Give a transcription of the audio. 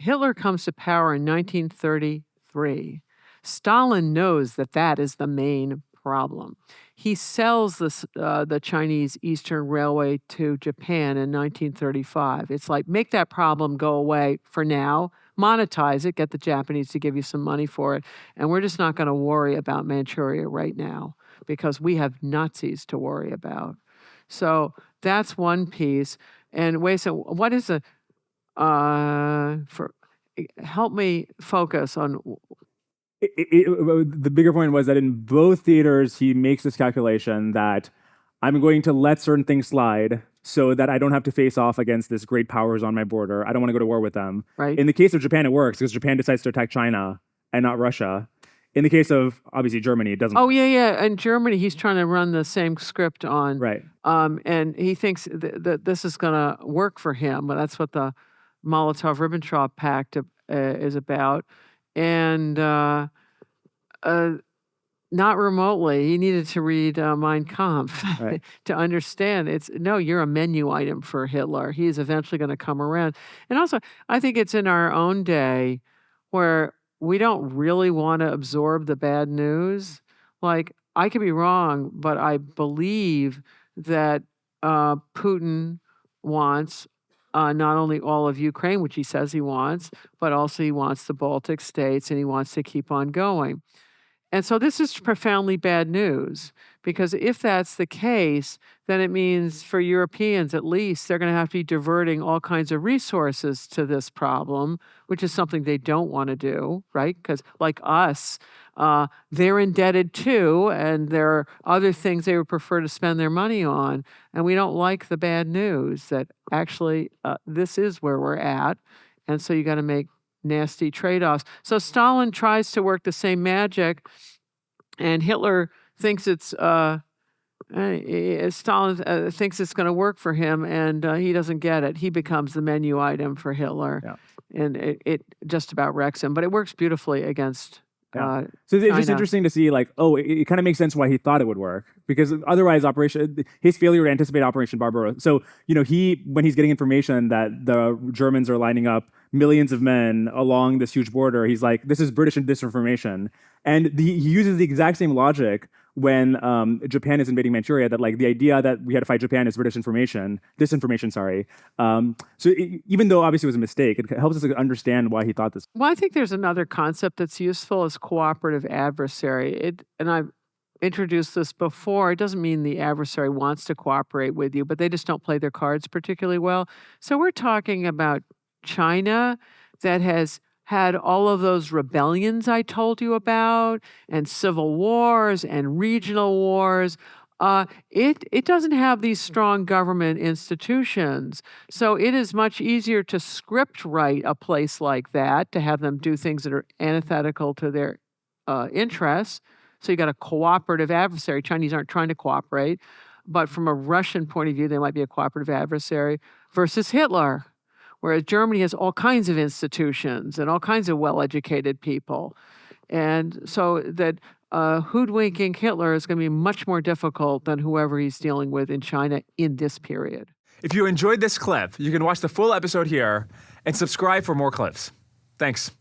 Hitler comes to power in 1933. Stalin knows that that is the main problem. He sells the Chinese Eastern Railway to Japan in 1935. It's like, make that problem go away for now, monetize it, get the Japanese to give you some money for it, and we're just not going to worry about Manchuria right now because we have Nazis to worry about. So that's one piece. And wait, so what is help me focus on. The bigger point was that in both theaters, he makes this calculation that I'm going to let certain things slide so that I don't have to face off against this great powers on my border. I don't want to go to war with them. Right. In the case of Japan, it works because Japan decides to attack China and not Russia. In the case of, obviously, Germany, it doesn't. Oh, yeah. In Germany, he's trying to run the same script on. Right. And he thinks that this is going to work for him. But that's what the Molotov-Ribbentrop Pact is about. And not remotely. He needed to read Mein Kampf Right. to understand. You're a menu item for Hitler. He is eventually going to come around. And also, I think it's in our own day where we don't really want to absorb the bad news. Like, I could be wrong, but I believe that Putin wants not only all of Ukraine, which he says he wants, but also he wants the Baltic states and he wants to keep on going. And so this is profoundly bad news because if that's the case, then it means for Europeans at least, they're going to have to be diverting all kinds of resources to this problem, which is something they don't want to do, right? Because like us, they're indebted too, and there are other things they would prefer to spend their money on. And we don't like the bad news that actually this is where we're at. And so you got to make nasty trade-offs. So Stalin tries to work the same magic, and Hitler thinks it's Stalin thinks it's going to work for him, and he doesn't get it. He becomes the menu item for Hitler, and it just about wrecks him. But it works beautifully against. So it's just interesting to see, like, it kind of makes sense why he thought it would work, because otherwise, his failure to anticipate Operation Barbarossa. So, when he's getting information that the Germans are lining up millions of men along this huge border, he's like, this is British disinformation. And he uses the exact same logic when Japan is invading Manchuria, that like the idea that we had to fight Japan is British disinformation, sorry. Even though obviously it was a mistake, it helps us understand why he thought this. Well, I think there's another concept that's useful is cooperative adversary. And I've introduced this before. It doesn't mean the adversary wants to cooperate with you, but they just don't play their cards particularly well. So we're talking about China that has had all of those rebellions I told you about, and civil wars and regional wars. It doesn't have these strong government institutions. So it is much easier to script write a place like that, to have them do things that are antithetical to their interests. So you got a cooperative adversary. Chinese aren't trying to cooperate, but from a Russian point of view, they might be a cooperative adversary versus Hitler. Whereas Germany has all kinds of institutions and all kinds of well-educated people. And so that hoodwinking Hitler is going to be much more difficult than whoever he's dealing with in China in this period. If you enjoyed this clip, you can watch the full episode here and subscribe for more clips. Thanks.